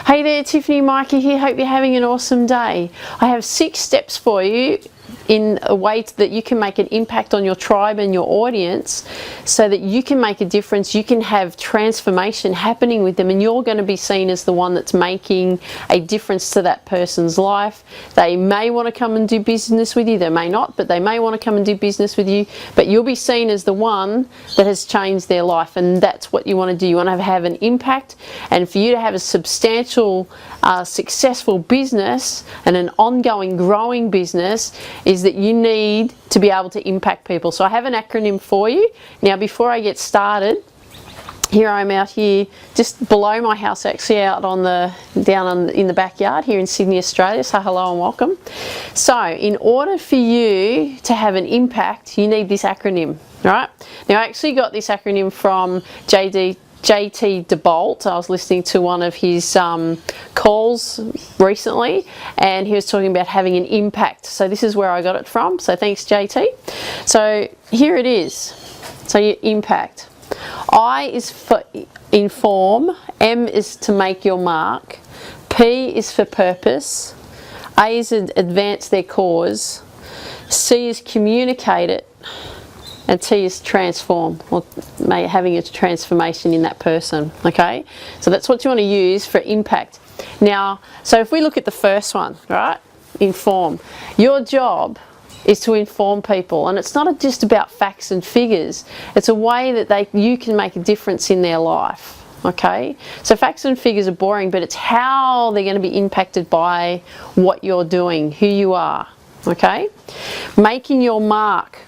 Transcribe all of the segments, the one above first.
Hey there, Tiffany, Mika here. Hope you're having an awesome day. I have 6 steps for you in a way that you can make an impact on your tribe and your audience so that you can make a difference. You can have transformation happening with them, and you're going to be seen as the one that's making a difference to that person's life. They may want to come and do business with you, they may not, but they may want to come and do business with you, but you'll be seen as the one that has changed their life, and that's what you want to do. You want to have an impact, and for you to have a substantial successful business and an ongoing growing business is that you need to be able to impact people. So I have an acronym for you. Now before I get started, here I'm out here just below my house, actually out on the in the backyard here in Sydney, Australia. So hello and welcome. So in order for you to have an impact, you need this acronym, right? Now I actually got this acronym from JT DeBolt. I was listening to one of his calls recently, and he was talking about having an impact. So this is where I got it from. So thanks, JT. So here it is. So your impact. I is for inform. M is to make your mark. P is for purpose. A is advance their cause. C is communicate it. And T is transform, or having a transformation in that person, okay? So that's what you want to use for impact. Now, so if we look at the first one, right? Inform. Your job is to inform people, and it's not just about facts and figures. It's a way that you can make a difference in their life, okay? So facts and figures are boring, but it's how they're going to be impacted by what you're doing, who you are, okay? Making your mark.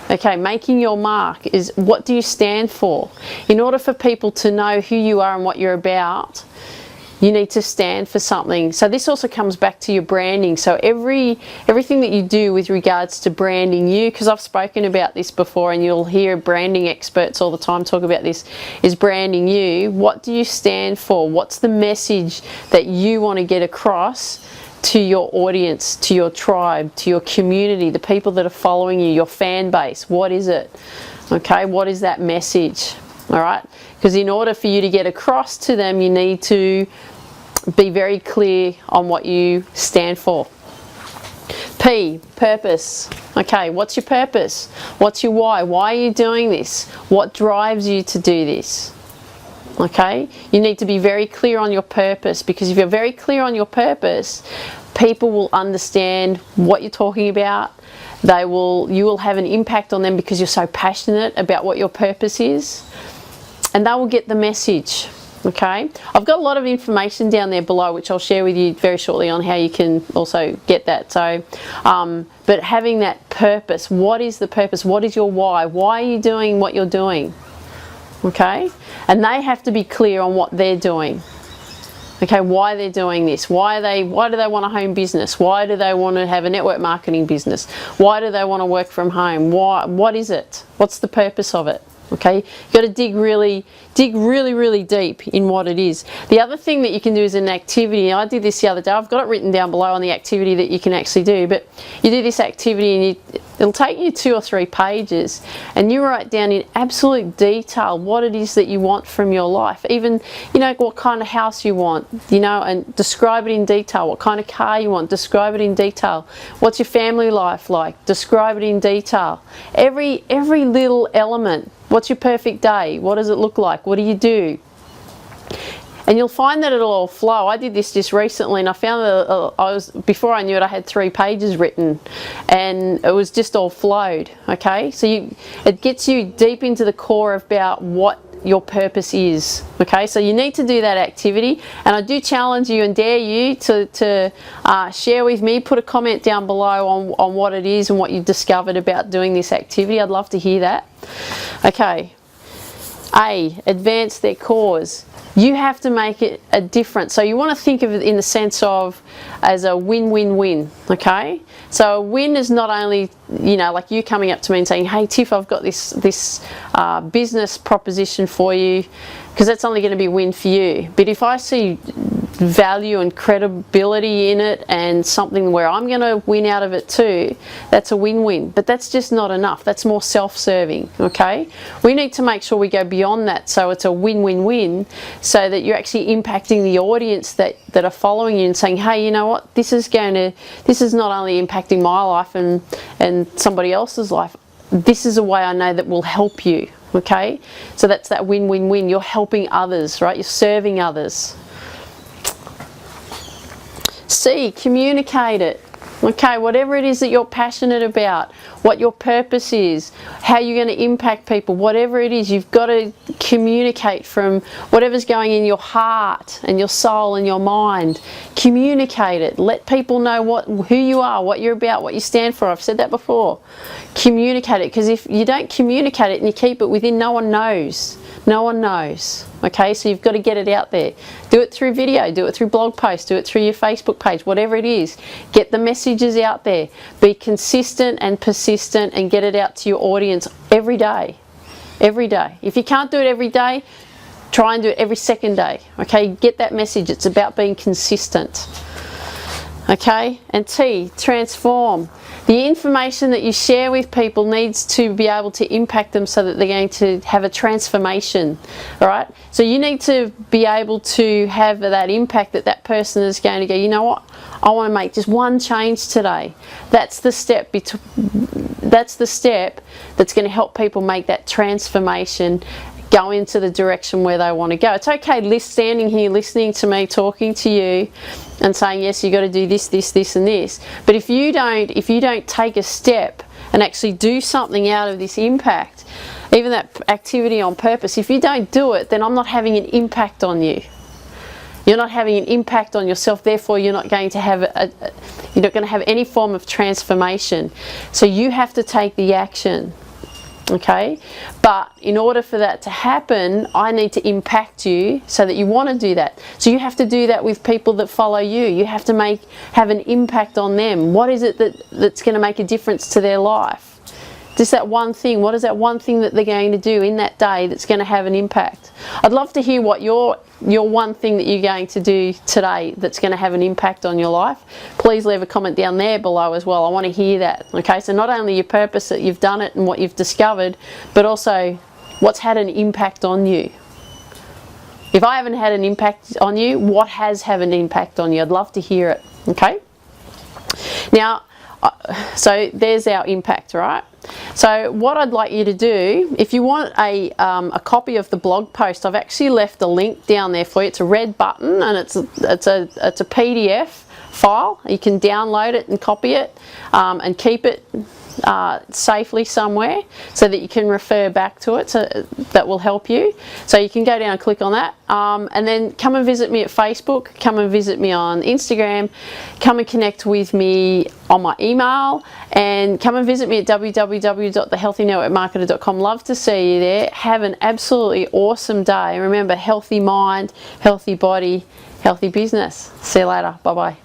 Okay, making your mark is, what do you stand for? In order for people to know who you are and what you're about, you need to stand for something. So this also comes back to your branding. So everything that you do with regards to branding you, because I've spoken about this before and you'll hear branding experts all the time talk about this, is branding you. What do you stand for? What's the message that you want to get across to your audience, to your tribe, to your community, the people that are following you, your fan base? What is it? Okay, what is that message? All right, because in order for you to get across to them, you need to be very clear on what you stand for. P, purpose. Okay, what's your purpose? What's your why? Why are you doing this? What drives you to do this? Okay, you need to be very clear on your purpose, because if you're very clear on your purpose, people will understand what you're talking about. You will have an impact on them because you're so passionate about what your purpose is, and they will get the message. Okay, I've got a lot of information down there below which I'll share with you very shortly on how you can also get that. So but having that purpose, what is the purpose? What is your why? Why are you doing what you're doing? Okay, and they have to be clear on what they're doing. Okay, why they're doing this, why do they want a home business, why do they want to have a network marketing business, why do they want to work from home, what is it, what's the purpose of it? Okay, you've got to dig really deep in what it is. The other thing that you can do is an activity. I did this the other day. I've got it written down below on the activity that you can actually do, but you do this activity and it'll take you 2 or 3 pages, and you write down in absolute detail what it is that you want from your life. Even, you know, what kind of house you want, you know, and describe it in detail. What kind of car you want, describe it in detail. What's your family life like, describe it in detail. Every little element. What's your perfect day? What does it look like? What do you do? And you'll find that it'll all flow. I did this just recently, and I found that before I knew it, I had 3 pages written, and it was just all flowed. Okay, so it gets you deep into the core about what your purpose is. Okay, so you need to do that activity, and I do challenge you and dare you to share with me. Put a comment down below on what it is and what you've discovered about doing this activity. I'd love to hear that. Okay, A, advance their cause. You have to make it a difference. So you want to think of it in the sense of as a win-win-win, okay? So a win is not only, you know, like you coming up to me and saying, hey Tiff, I've got this business proposition for you, because that's only going to be a win for you. But if I see value and credibility in it, and something where I'm going to win out of it too, that's a win-win. But that's just not enough. That's more self-serving, okay? We need to make sure we go beyond that, so it's a win-win-win, so that you're actually impacting the audience that are following you and saying, hey, you know what, this is not only impacting my life and somebody else's life, this is a way I know that will help you, okay? So that's that win-win-win. You're helping others, right? You're serving others. C, communicate it. Okay, whatever it is that you're passionate about, what your purpose is, how you're going to impact people, whatever it is, you've got to communicate from whatever's going in your heart and your soul and your mind. Communicate it. Let people know who you are, what you're about, what you stand for. I've said that before. Communicate it, because if you don't communicate it and you keep it within, no one knows. No one knows. Okay, so you've got to get it out there. Do it through video, do it through blog posts, do it through your Facebook page, whatever it is. Get the messages out there. Be consistent and persistent and get it out to your audience every day. Every day. If you can't do it every day, try and do it every second day. Okay, get that message. It's about being consistent. Okay, and T, transform. The information that you share with people needs to be able to impact them so that they're going to have a transformation, all right? So you need to be able to have that impact that person is going to go, you know what, I want to make just one change today. That's the step that's going to help people make that transformation, go into the direction where they want to go. It's okay standing here listening to me talking to you and saying, yes, you got to do this, this, this and this. But if you don't take a step and actually do something out of this impact, even that activity on purpose, if you don't do it, then I'm not having an impact on you. You're not having an impact on yourself, therefore you're not going to have you're not going to have any form of transformation. So you have to take the action. Okay, but in order for that to happen, I need to impact you so that you want to do that. So you have to do that with people that follow you. You have to have an impact on them. What is it that's going to make a difference to their life? Just that one thing. What is that one thing that they're going to do in that day that's going to have an impact? I'd love to hear what your one thing that you're going to do today that's going to have an impact on your life. Please leave a comment down there below as well. I want to hear that. Okay, so not only your purpose that you've done it and what you've discovered, but also what's had an impact on you. If I haven't had an impact on you, what has had an impact on you? I'd love to hear it. Okay, now so there's our impact, right? So what I'd like you to do, if you want a copy of the blog post, I've actually left a link down there for you. It's a red button and it's a PDF file. You can download it and copy it and keep it safely somewhere so that you can refer back to it. So that will help you. So you can go down and click on that and then come and visit me at Facebook, come and visit me on Instagram, come and connect with me on my email, and come and visit me at www.thehealthynetworkmarketer.com. Love to see you there. Have an absolutely awesome day. Remember, healthy mind, healthy body, healthy business. See you later. Bye bye.